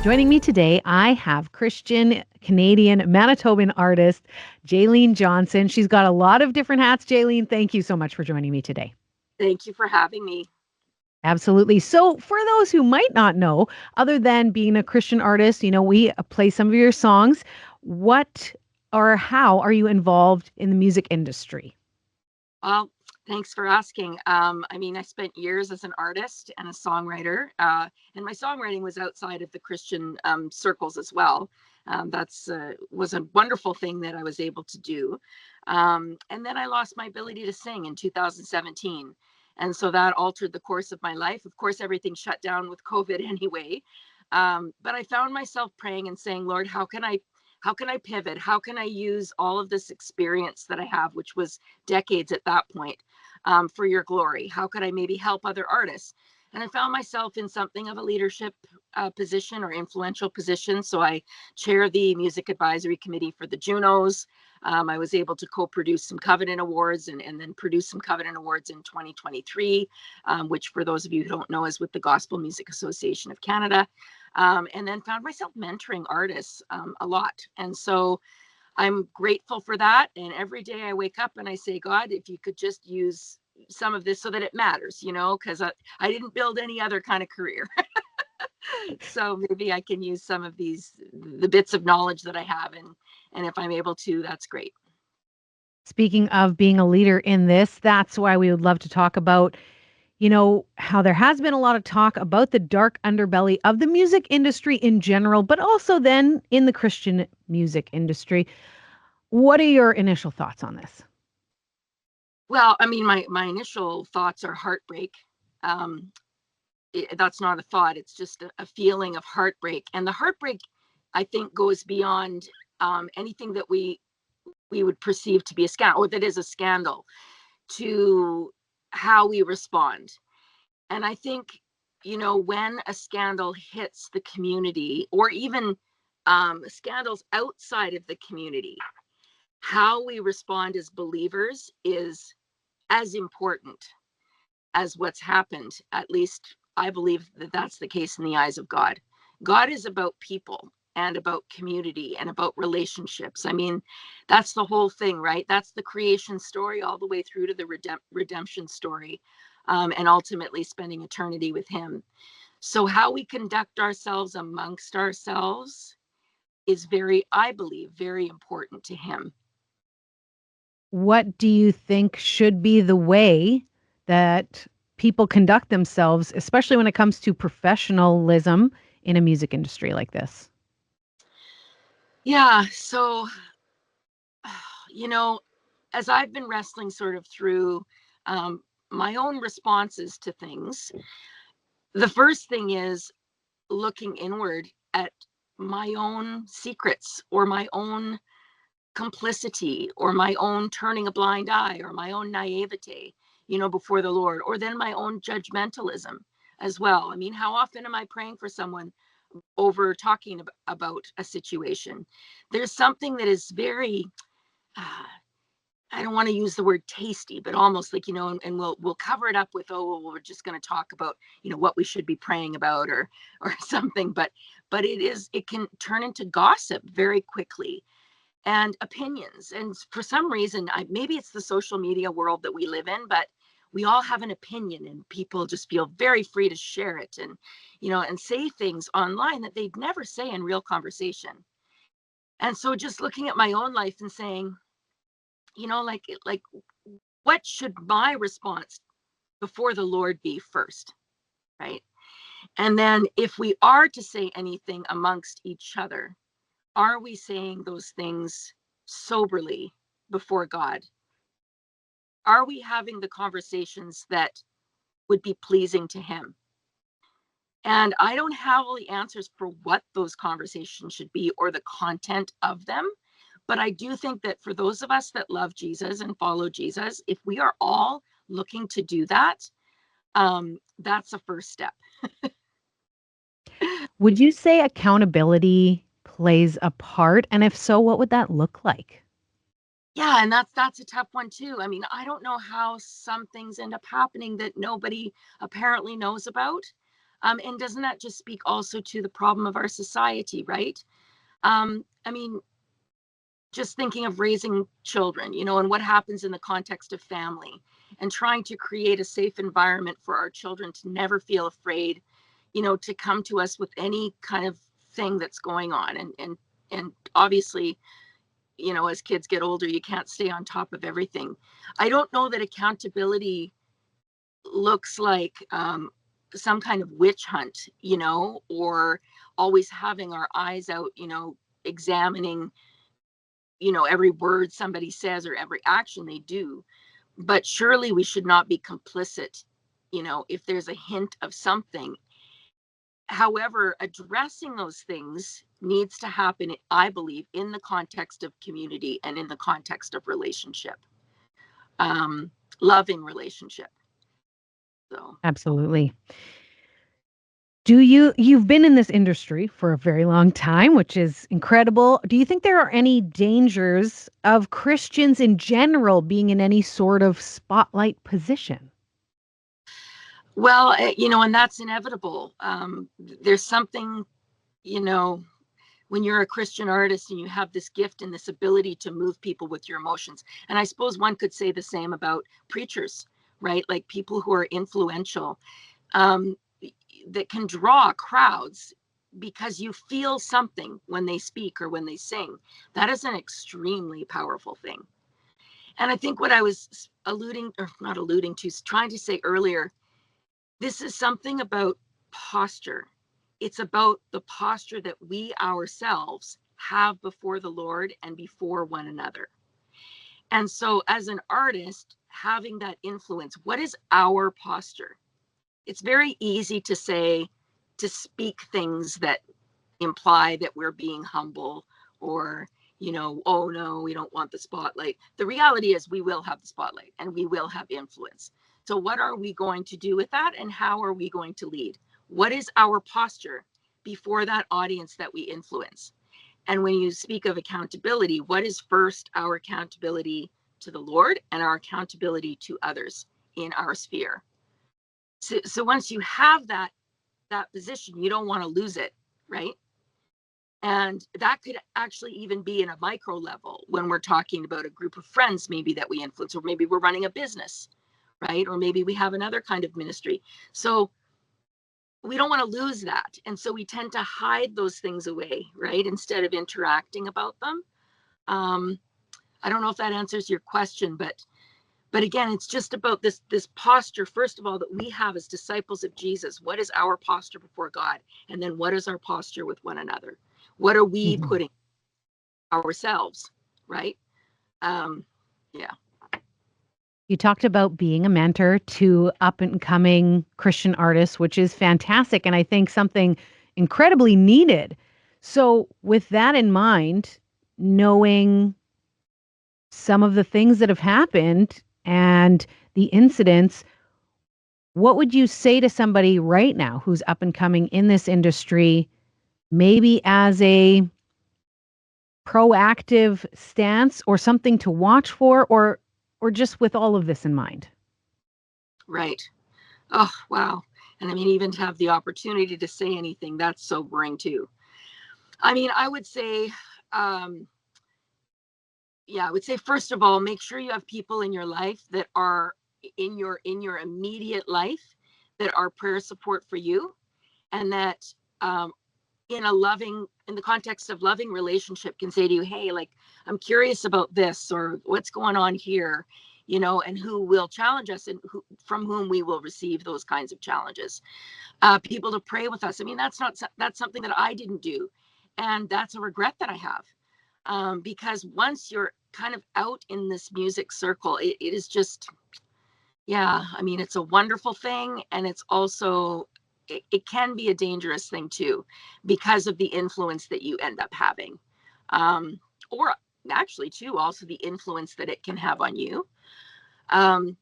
Joining me today, I have Christian, Canadian, Manitoban artist Jaylene Johnson. She's got a lot of different hats. Jaylene, thank you so much for joining me today. Thank you for having me. Absolutely. So, for those who might not know, other than being a Christian artist, we play some of your songs. What or how are you involved in the music industry? Well, thanks for asking. I spent years as an artist and a songwriter, and my songwriting was outside of the Christian circles as well. That's was a wonderful thing that I was able to do. And then I lost my ability to sing in 2017. And so that altered the course of my life. Of course, everything shut down with COVID anyway. But I found myself praying and saying, Lord, how can I pivot? How can I use all of this experience that I have, which was decades at that point, for your glory? How could I maybe help other artists? And I found myself in something of a leadership position or influential position. So I chair the music advisory committee for the Junos. I was able to co-produce some Covenant Awards and then produce some Covenant Awards in 2023, which for those of you who don't know is with the Gospel Music Association of Canada. And then found myself mentoring artists a lot. And so I'm grateful for that. And every day I wake up and I say, God, if you could just use some of this so that it matters, because I didn't build any other kind of career. So maybe I can use some of the bits of knowledge that I have. And if I'm able to, that's great. Speaking of being a leader in this, that's why we would love to talk about how there has been a lot of talk about the dark underbelly of the music industry in general, but also then in the Christian music industry. What are your initial thoughts on this? Well, my initial thoughts are heartbreak. Um, that's not a thought. It's just a feeling of heartbreak. And the heartbreak, I think, goes beyond anything that we would perceive to be a scandal or that is a scandal to how we respond. And I think, when a scandal hits the community or even scandals outside of the community, how we respond as believers is as important as what's happened. At least I believe that that's the case in the eyes of God. God is about people and about community and about relationships. That's the whole thing, right? That's the creation story all the way through to the redemption story, and ultimately spending eternity with Him. So, how we conduct ourselves amongst ourselves is I believe, very important to Him. What do you think should be the way that people conduct themselves, especially when it comes to professionalism in a music industry like this? Yeah. So, you know, as I've been wrestling sort of through um, my own responses to things, the first thing is looking inward at my own secrets or my own complicity or my own turning a blind eye or my own naivete, before the Lord, or then my own judgmentalism as well. How often am I praying for someone over talking about a situation? There's something that is very, uh, I don't want to use the word tasty, but almost like, and we'll cover it up with, oh, well, we're just going to talk about, what we should be praying about or something. But it can turn into gossip very quickly and opinions. And for some reason, maybe it's the social media world that we live in, but we all have an opinion and people just feel very free to share it and say things online that they'd never say in real conversation. And so just looking at my own life and saying, like what should my response before the Lord be first, right? And then if we are to say anything amongst each other, are we saying those things soberly before God? Are we having the conversations that would be pleasing to Him? And I don't have all the answers for what those conversations should be or the content of them. But I do think that for those of us that love Jesus and follow Jesus, if we are all looking to do that, that's a first step. Would you say accountability plays a part? And if so, what would that look like? Yeah, and that's a tough one too. I don't know how some things end up happening that nobody apparently knows about. And doesn't that just speak also to the problem of our society, right? I mean, just thinking of raising children, and what happens in the context of family, and trying to create a safe environment for our children to never feel afraid, to come to us with any kind of thing that's going on. And obviously, as kids get older, you can't stay on top of everything. I don't know that accountability looks like some kind of witch hunt, or always having our eyes out, examining, every word somebody says or every action they do. But surely we should not be complicit, if there's a hint of something. However, addressing those things needs to happen, I believe, in the context of community and in the context of relationship, um, loving relationship. So, Absolutely. You've been in this industry for a very long time, which is incredible. Do you think there are any dangers of Christians in general being in any sort of spotlight position? well, and that's inevitable. There's something, you know, when you're a Christian artist and you have this gift and this ability to move people with your emotions. And I suppose one could say the same about preachers, right? Like people who are influential, um, that can draw crowds because you feel something when they speak or when they sing. That is an extremely powerful thing. And I think what I was alluding, or not alluding to, trying to say earlier, this is something about posture. It's about the posture that we ourselves have before the Lord and before one another. And so, as an artist, having that influence, what is our posture? It's very easy to say, to speak things that imply that we're being humble, or, oh no, we don't want the spotlight. The reality is we will have the spotlight and we will have influence. So what are we going to do with that, and how are we going to lead? What is our posture before that audience that we influence? And when you speak of accountability, what is first our accountability to the Lord and our accountability to others in our sphere? So once you have that position, you don't want to lose it, right? And that could actually even be in a micro level when we're talking about a group of friends, maybe that we influence, or maybe we're running a business, right? Or maybe we have another kind of ministry. So we don't want to lose that. And so we tend to hide those things away, right? Instead of interacting about them. Um, I don't know if that answers your question, but again, it's just about this posture, first of all, that we have as disciples of Jesus. What is our posture before God? And then what is our posture with one another? What are we Mhm. putting ourselves, right? Um, yeah. You talked about being a mentor to up and coming Christian artists, which is fantastic. And I think something incredibly needed. So, with that in mind, knowing some of the things that have happened and the incidents, what would you say to somebody right now who's up and coming in this industry, maybe as a proactive stance or something to watch for, or just with all of this in mind? Right. Oh, wow. And I mean, even to have the opportunity to say anything, that's sobering too. I mean, I would say, um, yeah, I would say, first of all, make sure you have people in your life that are in your immediate life that are prayer support for you, and that, um, in the context of loving relationship, can say to you, hey, like, I'm curious about this, or what's going on here, and who will challenge us, and from whom we will receive those kinds of challenges. People to pray with us. I mean, that's something that I didn't do, and that's a regret that I have, because once you're kind of out in this music circle, it is just, yeah, I mean, it's a wonderful thing, and it's also, it can be a dangerous thing too, because of the influence that you end up having, or actually too, also the influence that it can have on you. Um,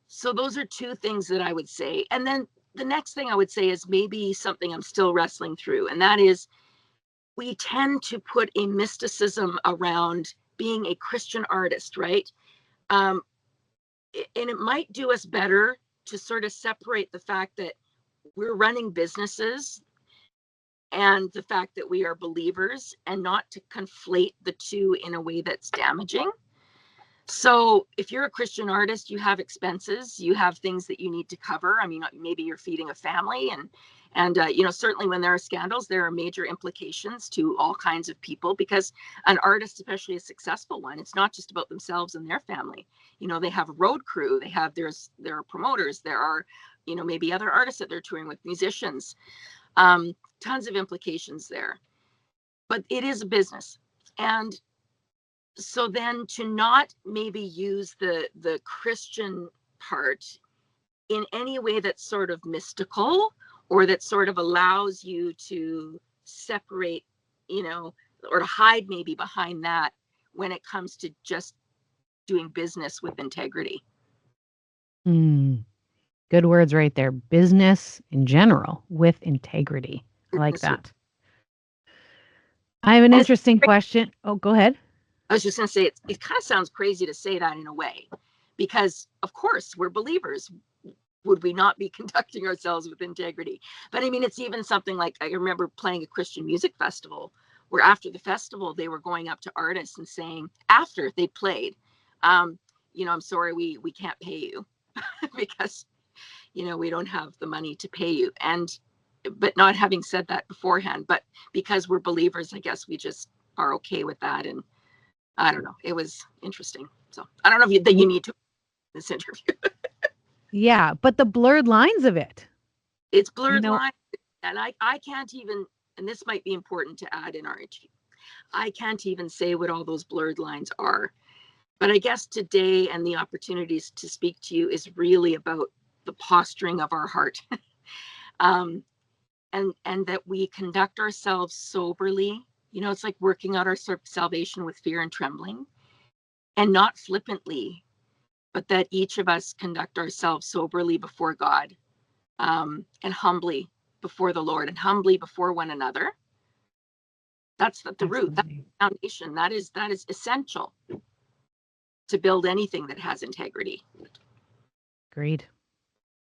so those are two things that I would say. And then the next thing I would say is maybe something I'm still wrestling through, and that is, we tend to put a mysticism around being a Christian artist, right? And it might do us better to sort of separate the fact that we're running businesses, and the fact that we are believers, and not to conflate the two in a way that's damaging. So if you're a Christian artist, you have expenses, you have things that you need to cover. I mean, maybe you're feeding a family, and certainly when there are scandals, there are major implications to all kinds of people, because an artist, especially a successful one, it's not just about themselves and their family. They have a road crew, there are promoters, there are, maybe other artists that they're touring with, musicians, tons of implications there. But it is a business. And so then to not maybe use the Christian part in any way that's sort of mystical, or that sort of allows you to separate, or to hide maybe behind that, when it comes to just doing business with integrity. Good words right there. Business in general with integrity. I like that. I have an interesting question. Oh, go ahead. I was just going to say, it kind of sounds crazy to say that in a way, because of course we're believers. Would we not be conducting ourselves with integrity? But I mean, it's even something like, I remember playing a Christian music festival, where after the festival, they were going up to artists and saying, after they played, I'm sorry, we can't pay you because, we don't have the money to pay you. But not having said that beforehand, but because we're believers, I guess we just are okay with that. And I don't know, it was interesting. So I don't know that you need to this interview. Yeah, but the blurred lines of it. It's blurred lines. And I can't even, and this might be important to add in our interview, I can't even say what all those blurred lines are. But I guess today, and the opportunities to speak to you, is really about the posturing of our heart. and that we conduct ourselves soberly. It's like working out our salvation with fear and trembling, and not flippantly, but that each of us conduct ourselves soberly before God, and humbly before the Lord, and humbly before one another. That's the root, that's the foundation. That is essential to build anything that has integrity. Agreed.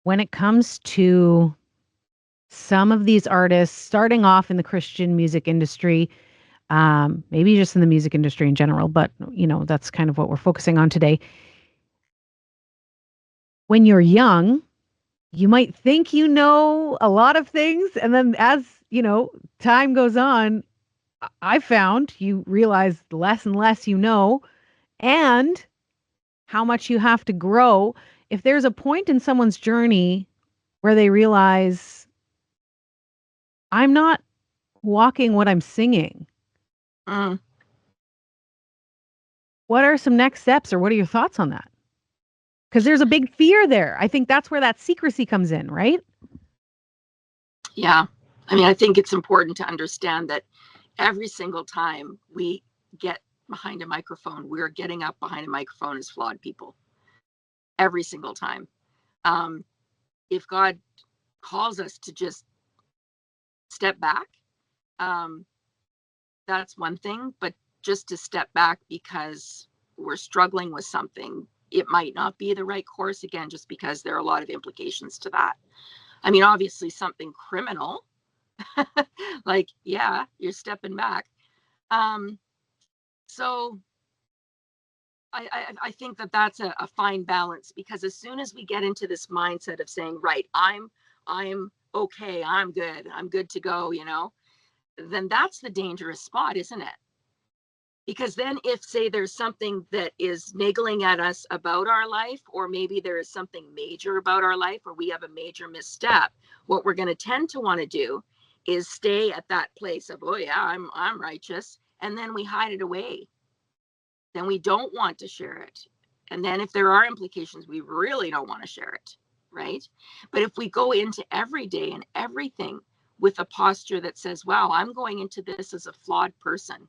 When it comes to some of these artists starting off in the Christian music industry, maybe just in the music industry in general, but that's kind of what we're focusing on today. When you're young, you might think you know a lot of things, and then as time goes on, I found you realize less and less you know, and how much you have to grow. If there's a point in someone's journey where they realize, I'm not walking what I'm singing, what are some next steps, or what are your thoughts on that? Because there's a big fear there. I think that's where that secrecy comes in, right? Yeah. I mean, I think it's important to understand that every single time we get behind a microphone, we're getting up behind a microphone as flawed people. Every single time. If God calls us to just step back, that's one thing. But just to step back because we're struggling with something, it might not be the right course, again, just because there are a lot of implications to that. I mean, obviously something criminal, like, yeah, you're stepping back. So I think that that's a fine balance, because as soon as we get into this mindset of saying, right, I'm okay, I'm good to go, then that's the dangerous spot, isn't it? Because then if, say, there's something that is niggling at us about our life, or maybe there is something major about our life, or we have a major misstep, what we're going to tend to want to do is stay at that place of, oh yeah, I'm righteous, and then we hide it away. Then we don't want to share it. And then if there are implications, we really don't want to share it, right? But if we go into every day and everything with a posture that says, wow, I'm going into this as a flawed person,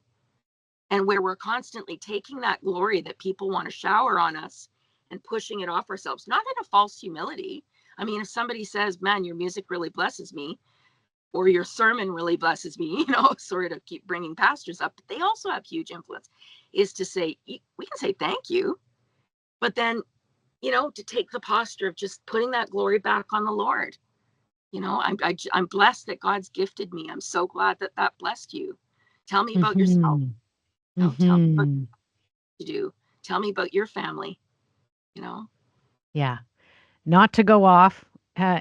and where we're constantly taking that glory that people want to shower on us and pushing it off ourselves, not in a false humility. I mean, if somebody says, man, your music really blesses me, or your sermon really blesses me, sort of keep bringing pastors up, but they also have huge influence, is to say, we can say thank you, but then, to take the posture of just putting that glory back on the Lord. I'm blessed that God's gifted me. I'm so glad that that blessed you. Tell me about yourself. Mhm. Tell me what Mhm. you do. Tell me about your family. You know, Yeah. Not to go off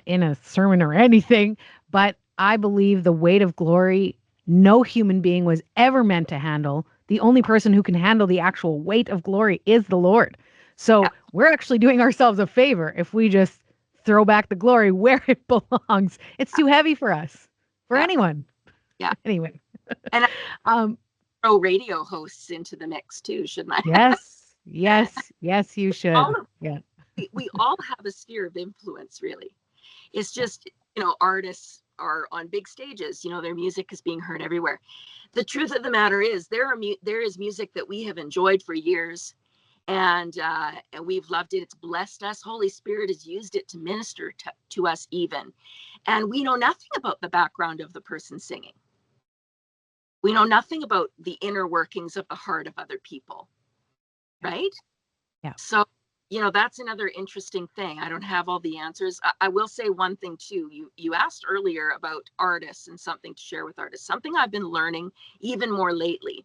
in a sermon or anything, but I believe the weight of glory no human being was ever meant to handle. The only person who can handle the actual weight of glory is the Lord. yeah, So we're actually doing ourselves a favor if we just throw back the glory where it belongs. It's too heavy for us, for yeah, anyone. yeah. Anyway, And I um, throw radio hosts into the mix too, shouldn't I? yes, yes, yes, you all should. of Yeah. we all have a sphere of influence, really. It's just, artists are on big stages, their music is being heard everywhere. The truth of the matter is there is music that we have enjoyed for years, and we've loved it. It's blessed us. Holy Spirit has used it to minister to us even. And we know nothing about the background of the person singing. We know nothing about the inner workings of the heart of other people, Yeah. right? Yeah. So, that's another interesting thing. I don't have all the answers. I will say one thing too. You asked earlier about artists and something to share with artists. Something I've been learning even more lately,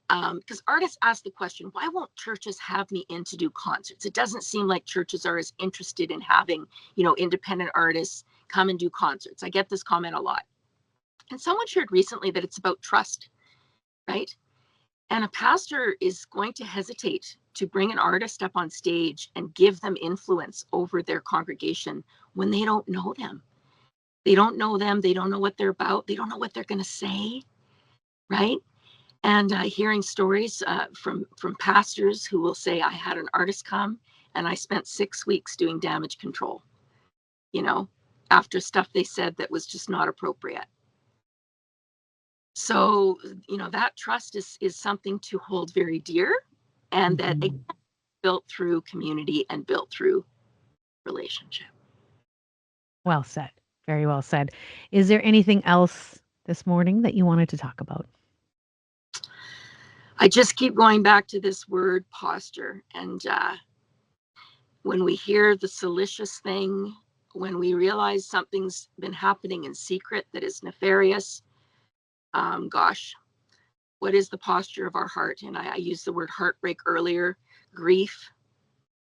because artists ask the question, why won't churches have me in to do concerts? It doesn't seem like churches are as interested in having, independent artists come and do concerts. I get this comment a lot. And someone shared recently that it's about trust, right? And a pastor is going to hesitate to bring an artist up on stage and give them influence over their congregation when they don't know them. They don't know them. They don't know what they're about. They don't know what they're going to say, right? And hearing stories from pastors who will say, "I had an artist come and I spent 6 weeks doing damage control," you know, after stuff they said that was just not appropriate. So, that trust is something to hold very dear, and that Mhm. built through community and built through relationship. Well said. Very well said. Is there anything else this morning that you wanted to talk about? I just keep going back to this word posture. And when we hear the salacious thing, when we realize something's been happening in secret that is nefarious, gosh, what is the posture of our heart? And I used the word heartbreak earlier, grief,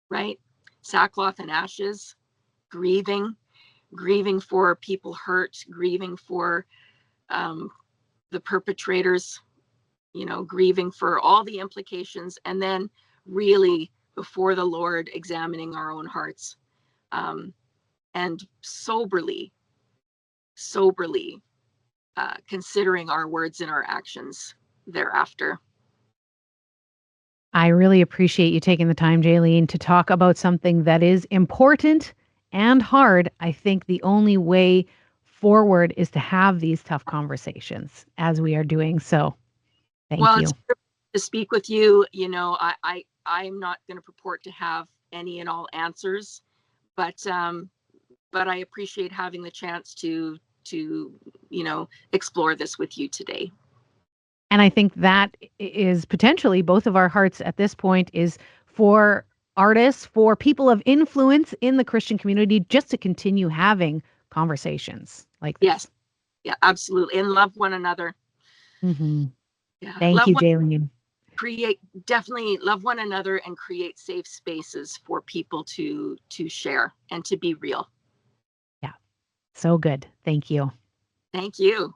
right? Sackcloth and ashes, grieving, grieving for people hurt, grieving for um, the perpetrators, grieving for all the implications, and then really before the Lord examining our own hearts, and soberly considering our words and our actions thereafter. I really appreciate you taking the time, Jaylene, to talk about something that is important and hard. I think the only way forward is to have these tough conversations as we are doing so. Thank Well, it's you. a privilege to speak with you. I'm not going to purport to have any and all answers, but I appreciate having the chance to explore this with you today. And I think that is potentially both of our hearts at this point is for artists, for people of influence in the Christian community, just to continue having conversations like Yes, this. yeah, absolutely, and love one another. Hmm. Yeah, Thank love you, one, Jaylene. create definitely love one another and create safe spaces for people to share and to be real. Yeah, so good. Thank you. Thank you.